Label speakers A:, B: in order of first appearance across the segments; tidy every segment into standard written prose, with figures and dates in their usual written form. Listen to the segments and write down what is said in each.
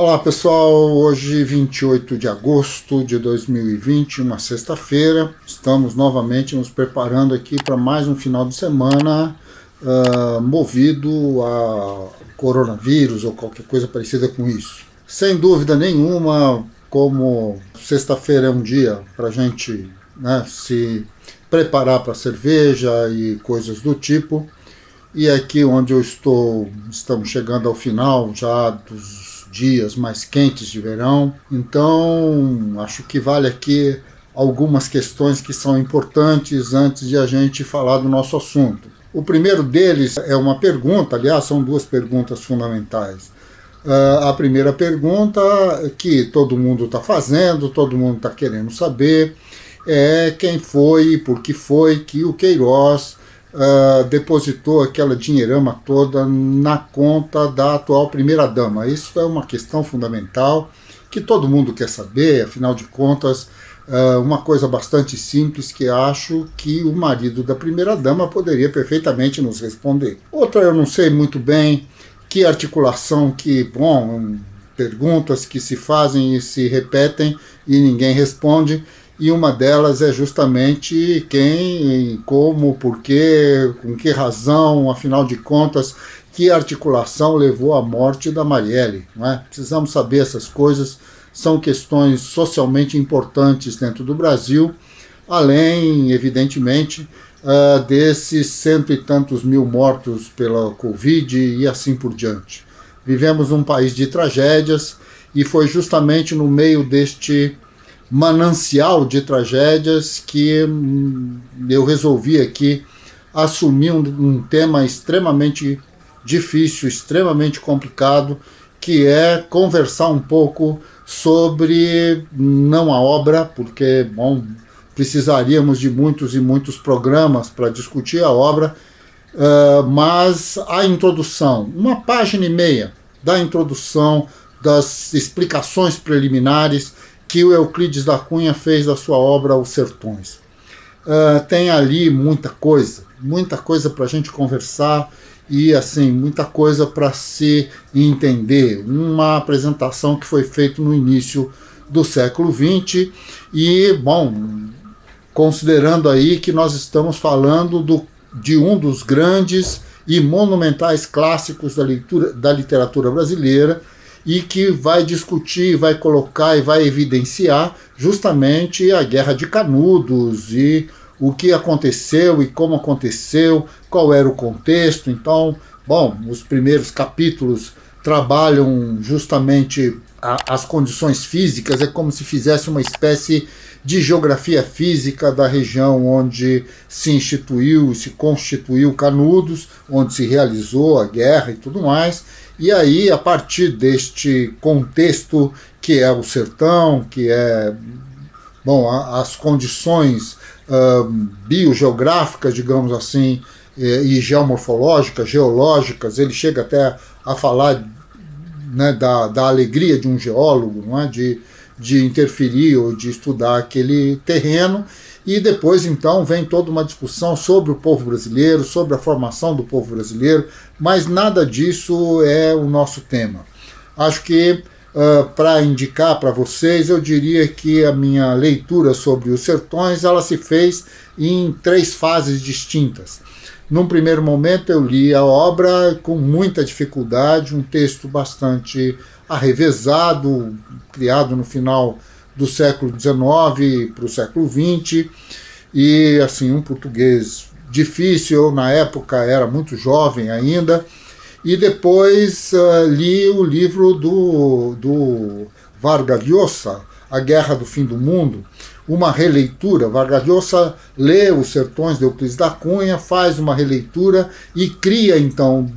A: Olá pessoal, hoje 28 de agosto de 2020, uma sexta-feira, estamos novamente nos preparando aqui para mais um final de semana movido a coronavírus ou qualquer coisa parecida com isso. Sem dúvida nenhuma, como sexta-feira é um dia para a gente se preparar para cerveja e coisas do tipo, e aqui onde eu estou, estamos chegando ao final já dos dias mais quentes de verão, então acho que vale aqui algumas questões que são importantes antes de a gente falar do nosso assunto. O primeiro deles é uma pergunta, aliás, são duas perguntas fundamentais. A primeira pergunta que todo mundo está fazendo, todo mundo está querendo saber, é quem foi e por que foi que o Queiroz depositou aquela dinheirama toda na conta da atual primeira-dama. Isso é uma questão fundamental que todo mundo quer saber, afinal de contas, uma coisa bastante simples que acho que o marido da primeira-dama poderia perfeitamente nos responder. Outra eu não sei muito bem que articulação perguntas que se fazem e se repetem e ninguém responde. E uma delas é justamente quem, como, por quê, com que razão, afinal de contas, que articulação levou à morte da Marielle, não é? Precisamos saber essas coisas, são questões socialmente importantes dentro do Brasil, além, evidentemente, desses 100 e tantos mil mortos pela Covid e assim por diante. Vivemos num país de tragédias e foi justamente no meio deste manancial de tragédias que eu resolvi aqui assumir um tema extremamente difícil, extremamente complicado, que é conversar um pouco sobre, não a obra, porque precisaríamos de muitos e muitos programas para discutir a obra, mas a introdução, uma página e meia da introdução, das explicações preliminares que o Euclides da Cunha fez da sua obra Os Sertões. Tem ali muita coisa para a gente conversar e assim, muita coisa para se entender. Uma apresentação que foi feita no início do século XX e, considerando aí que nós estamos falando de um dos grandes e monumentais clássicos da literatura brasileira, e que vai discutir, vai colocar e vai evidenciar justamente a Guerra de Canudos e o que aconteceu e como aconteceu, qual era o contexto. Então, os primeiros capítulos trabalham justamente as condições físicas, é como se fizesse uma espécie de geografia física da região onde se instituiu e se constituiu Canudos, onde se realizou a guerra e tudo mais. E aí, a partir deste contexto que é o sertão, que é as condições biogeográficas, digamos assim, e geomorfológicas, geológicas, ele chega até a falar da alegria de um geólogo, não é? de interferir ou de estudar aquele terreno. E depois, então, vem toda uma discussão sobre o povo brasileiro, sobre a formação do povo brasileiro, mas nada disso é o nosso tema. Acho que, para indicar para vocês, eu diria que a minha leitura sobre Os Sertões, ela se fez em 3 fases distintas. Num primeiro momento, eu li a obra com muita dificuldade, um texto bastante arrevezado, criado no final do século XIX para o século XX, e assim, um português difícil. Eu, na época, era muito jovem ainda, e depois li o livro do Vargas Llosa, A Guerra do Fim do Mundo, uma releitura. Vargas Llosa lê Os Sertões de Euclides da Cunha, faz uma releitura e cria, então,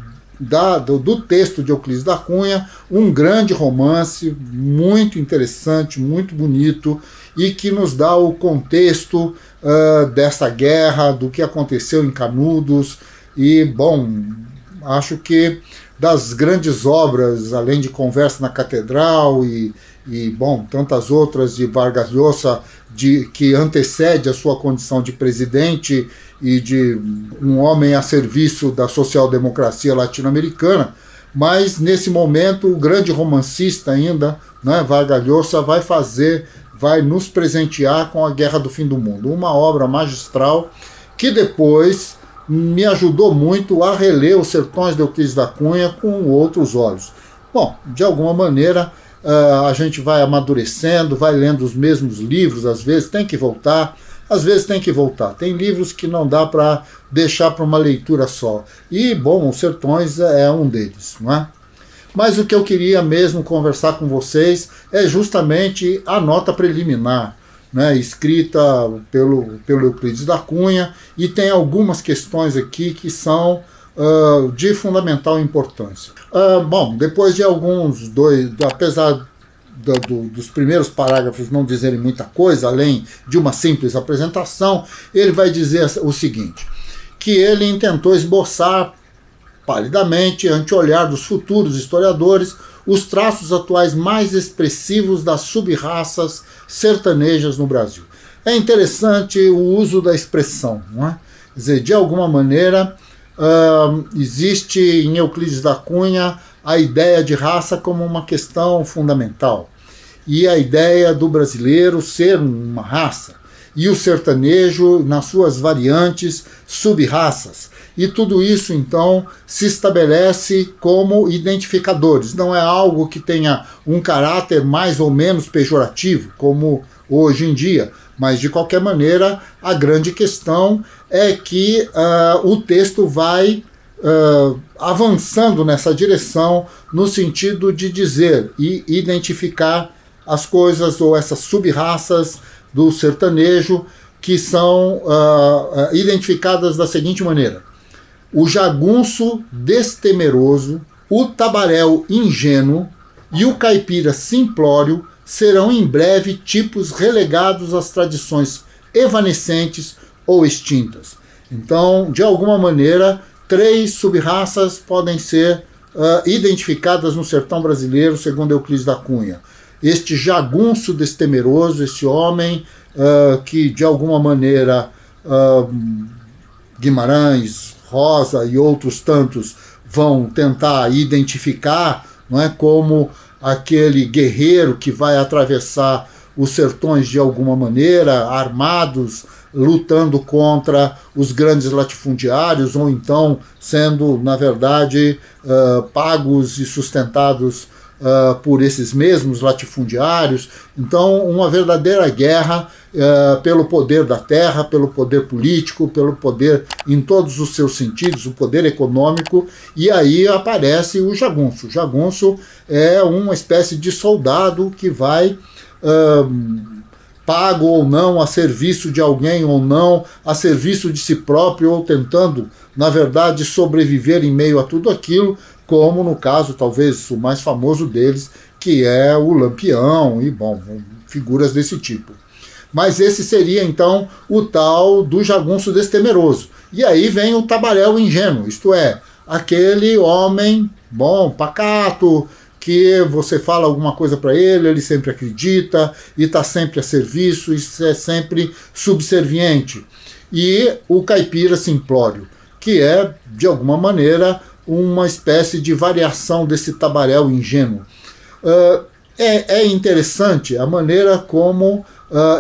A: do texto de Euclides da Cunha, um grande romance muito interessante, muito bonito, e que nos dá o contexto dessa guerra, do que aconteceu em Canudos. E, acho que das grandes obras, além de Conversa na Catedral e tantas outras de Vargas Llosa, que antecede a sua condição de presidente e de um homem a serviço da social-democracia latino-americana, mas nesse momento o grande romancista ainda, né, Vargas Llosa, vai nos presentear com A Guerra do Fim do Mundo, uma obra magistral que depois me ajudou muito a reler Os Sertões de Euclides da Cunha com outros olhos. Bom, de alguma maneira a gente vai amadurecendo, vai lendo os mesmos livros, às vezes tem que voltar, às vezes tem que voltar. Tem livros que não dá para deixar para uma leitura só. E, bom, Os Sertões é um deles, não é? Mas o que eu queria mesmo conversar com vocês é justamente a nota preliminar, né, escrita pelo Euclides da Cunha, e tem algumas questões aqui que são de fundamental importância. Bom, depois de apesar dos primeiros parágrafos não dizerem muita coisa, além de uma simples apresentação, ele vai dizer o seguinte, que ele intentou esboçar palidamente, ante o olhar dos futuros historiadores, os traços atuais mais expressivos das sub-raças sertanejas no Brasil. É interessante o uso da expressão, não é? Quer dizer, de alguma maneira, existe em Euclides da Cunha a ideia de raça como uma questão fundamental, e a ideia do brasileiro ser uma raça, e o sertanejo nas suas variantes sub-raças. E tudo isso, então, se estabelece como identificadores. Não é algo que tenha um caráter mais ou menos pejorativo, como hoje em dia. Mas, de qualquer maneira, a grande questão é que o texto vai avançando nessa direção, no sentido de dizer e identificar as coisas ou essas sub-raças do sertanejo que são identificadas da seguinte maneira: o jagunço destemeroso, o tabaréu ingênuo e o caipira simplório serão em breve tipos relegados às tradições evanescentes ou extintas. Então, de alguma maneira, 3 sub-raças podem ser identificadas no sertão brasileiro, segundo Euclides da Cunha. Este jagunço destemeroso, esse homem que, de alguma maneira, Guimarães, Rosa e outros tantos vão tentar identificar, não é, como aquele guerreiro que vai atravessar os sertões de alguma maneira, armados, lutando contra os grandes latifundiários, ou então sendo, na verdade, pagos e sustentados por esses mesmos latifundiários. Então, uma verdadeira guerra pelo poder da terra, pelo poder político, pelo poder em todos os seus sentidos, o poder econômico, e aí aparece o jagunço. O jagunço é uma espécie de soldado que vai, pago ou não, a serviço de alguém ou não, a serviço de si próprio, ou tentando, na verdade, sobreviver em meio a tudo aquilo, como no caso, talvez, o mais famoso deles, que é o Lampião, e, bom, figuras desse tipo. Mas esse seria, então, o tal do jagunço destemeroso. E aí vem o tabaréu ingênuo, isto é, aquele homem, bom, pacato, que você fala alguma coisa para ele, ele sempre acredita, e está sempre a serviço, e é sempre subserviente. E o caipira simplório, que é, de alguma maneira, uma espécie de variação desse tabaréu ingênuo. É interessante a maneira como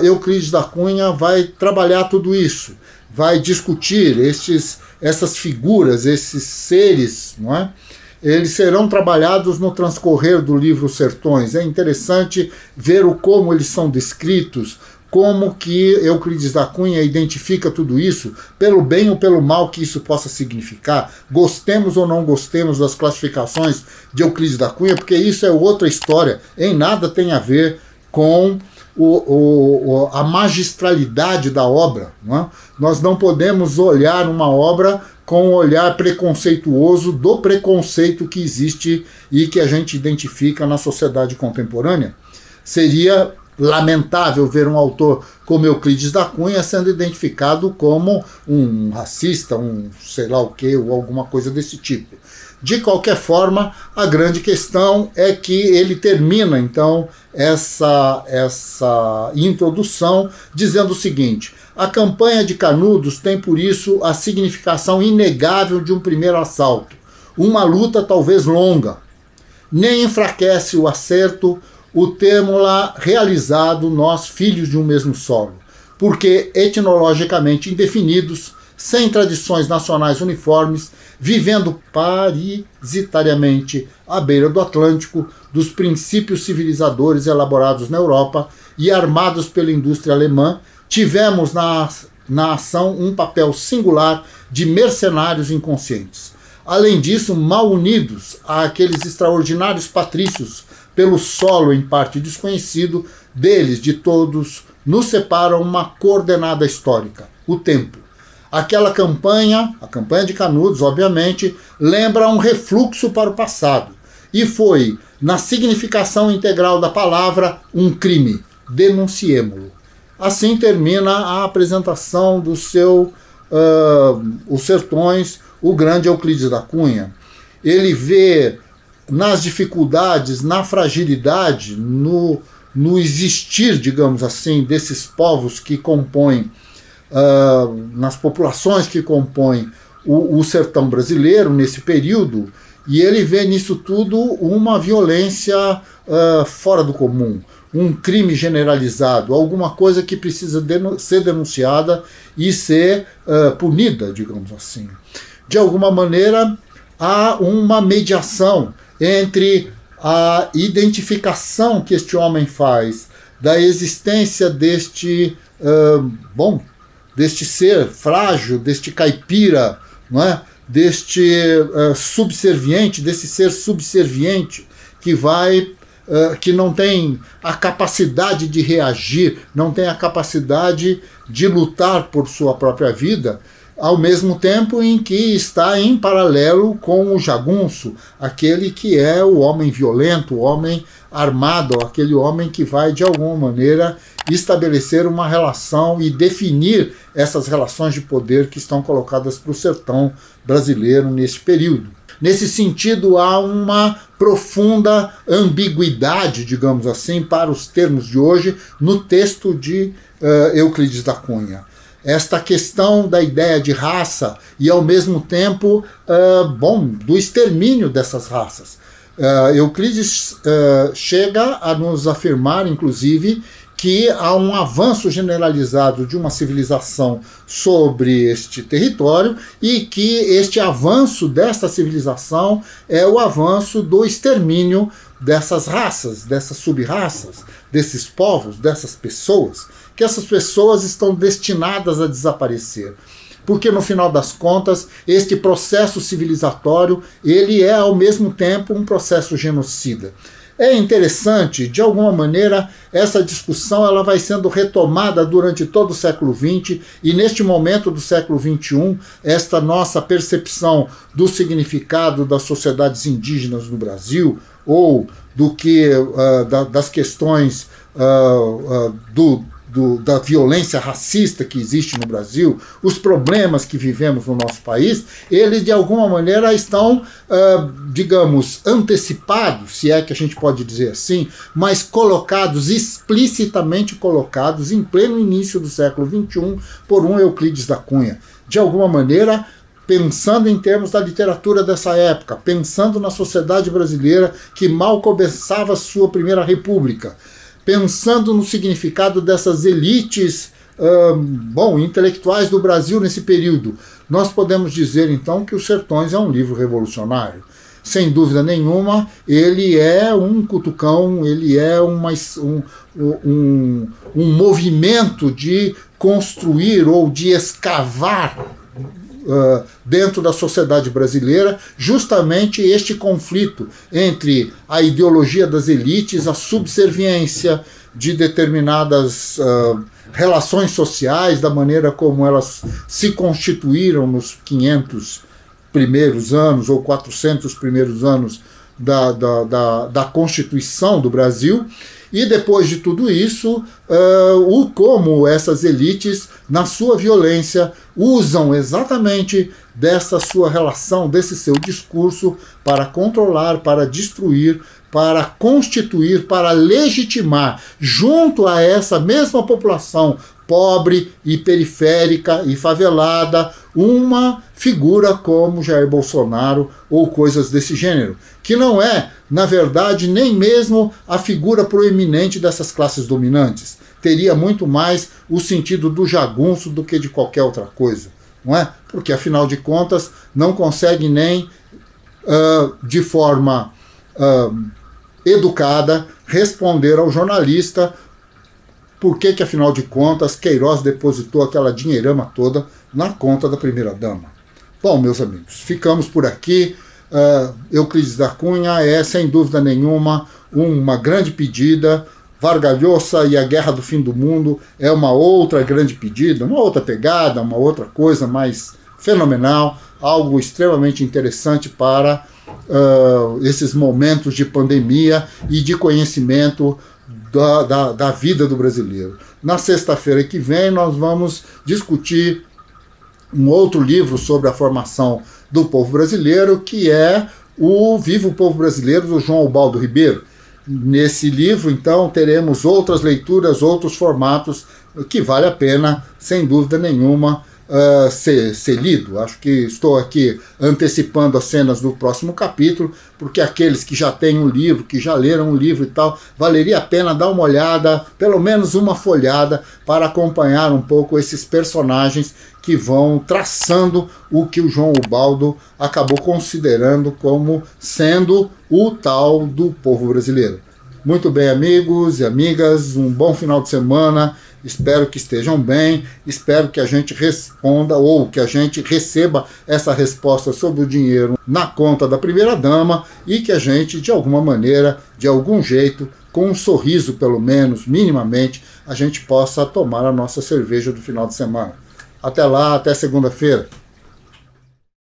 A: Euclides da Cunha vai trabalhar tudo isso, vai discutir essas figuras, esses seres, não é? Eles serão trabalhados no transcorrer do livro Sertões. É interessante ver como eles são descritos, como que Euclides da Cunha identifica tudo isso, pelo bem ou pelo mal que isso possa significar. Gostemos ou não gostemos das classificações de Euclides da Cunha, porque isso é outra história, em nada tem a ver com a magistralidade da obra. Não é? Nós não podemos olhar uma obra com um olhar preconceituoso do preconceito que existe e que a gente identifica na sociedade contemporânea. Seria lamentável ver um autor como Euclides da Cunha sendo identificado como um racista, um sei lá o que, ou alguma coisa desse tipo. De qualquer forma, a grande questão é que ele termina, então, essa introdução dizendo o seguinte: a campanha de Canudos tem, por isso, a significação inegável de um primeiro assalto. uma luta talvez longa. Nem enfraquece o acerto o termo-la realizado nós, filhos de um mesmo solo, porque etnologicamente indefinidos, sem tradições nacionais uniformes, vivendo parasitariamente à beira do Atlântico, dos princípios civilizadores elaborados na Europa e armados pela indústria alemã, tivemos na ação um papel singular de mercenários inconscientes. Além disso, mal unidos àqueles extraordinários patrícios pelo solo em parte desconhecido, deles, de todos, nos separa uma coordenada histórica, o tempo. Aquela campanha, a campanha de Canudos, obviamente, lembra um refluxo para o passado, e foi, na significação integral da palavra, um crime. Denunciemo-lo. Assim termina a apresentação do seu Os Sertões, o grande Euclides da Cunha. Ele vê nas dificuldades, na fragilidade, no existir, digamos assim, desses povos que compõem, nas populações que compõem o sertão brasileiro nesse período, e ele vê nisso tudo uma violência fora do comum, um crime generalizado, alguma coisa que precisa ser denunciada e ser punida, digamos assim. De alguma maneira, há uma mediação entre a identificação que este homem faz da existência deste ser frágil, deste caipira, não é? Deste subserviente, desse ser subserviente que não tem a capacidade de reagir, não tem a capacidade de lutar por sua própria vida, ao mesmo tempo em que está em paralelo com o jagunço, aquele que é o homem violento, o homem armado, aquele homem que vai, de alguma maneira, estabelecer uma relação e definir essas relações de poder que estão colocadas para o sertão brasileiro nesse período. Nesse sentido, há uma profunda ambiguidade, digamos assim, para os termos de hoje, no texto de Euclides da Cunha. Esta questão da ideia de raça e, ao mesmo tempo, do extermínio dessas raças. Euclides chega a nos afirmar, inclusive, que há um avanço generalizado de uma civilização sobre este território e que este avanço desta civilização é o avanço do extermínio dessas raças, dessas sub-raças, desses povos, dessas pessoas, que essas pessoas estão destinadas a desaparecer. Porque, no final das contas, este processo civilizatório, ele é, ao mesmo tempo, um processo genocida. É interessante, de alguma maneira, essa discussão ela vai sendo retomada durante todo o século XX e, neste momento do século XXI, esta nossa percepção do significado das sociedades indígenas no Brasil ou das questões da violência racista que existe no Brasil, os problemas que vivemos no nosso país, eles de alguma maneira estão, digamos, antecipados, se é que a gente pode dizer assim, mas explicitamente colocados em pleno início do século XXI por um Euclides da Cunha. De alguma maneira, pensando em termos da literatura dessa época, pensando na sociedade brasileira que mal começava a sua primeira república, pensando no significado dessas elites intelectuais do Brasil nesse período, nós podemos dizer então que Os Sertões é um livro revolucionário. Sem dúvida nenhuma, ele é um cutucão, ele é um movimento de construir ou de escavar dentro da sociedade brasileira, justamente este conflito entre a ideologia das elites, a subserviência de determinadas relações sociais, da maneira como elas se constituíram nos 500 primeiros anos ou 400 primeiros anos da Constituição do Brasil, e depois de tudo isso, como essas elites, na sua violência, usam exatamente dessa sua relação, desse seu discurso, para controlar, para destruir, para constituir, para legitimar, junto a essa mesma população pobre e periférica e favelada, uma figura como Jair Bolsonaro ou coisas desse gênero, que não é, na verdade, nem mesmo a figura proeminente dessas classes dominantes. Teria muito mais o sentido do jagunço do que de qualquer outra coisa, não é? Porque, afinal de contas, não consegue nem, de forma educada, responder ao jornalista por que, afinal de contas, Queiroz depositou aquela dinheirama toda na conta da primeira-dama. Bom, meus amigos, ficamos por aqui. Euclides da Cunha é, sem dúvida nenhuma, uma grande pedida. Vargas Llosa e a Guerra do Fim do Mundo é uma outra grande pedida, uma outra pegada, uma outra coisa mais fenomenal, algo extremamente interessante para esses momentos de pandemia e de conhecimento da vida do brasileiro. Na sexta-feira que vem nós vamos discutir um outro livro sobre a formação do povo brasileiro, que é o Viva o Povo Brasileiro, do João Ubaldo Ribeiro. Nesse livro, então, teremos outras leituras, outros formatos que vale a pena, sem dúvida nenhuma, ser lido. Acho que estou aqui antecipando as cenas do próximo capítulo, porque aqueles que já têm um livro, que já leram um livro e tal, valeria a pena dar uma olhada, pelo menos uma folhada, para acompanhar um pouco esses personagens que vão traçando o que o João Ubaldo acabou considerando como sendo o tal do povo brasileiro. Muito bem, amigos e amigas, um bom final de semana, espero que estejam bem, espero que a gente responda ou que a gente receba essa resposta sobre o dinheiro na conta da primeira-dama e que a gente, de alguma maneira, de algum jeito, com um sorriso pelo menos, minimamente, a gente possa tomar a nossa cerveja do final de semana. Até lá, até segunda-feira.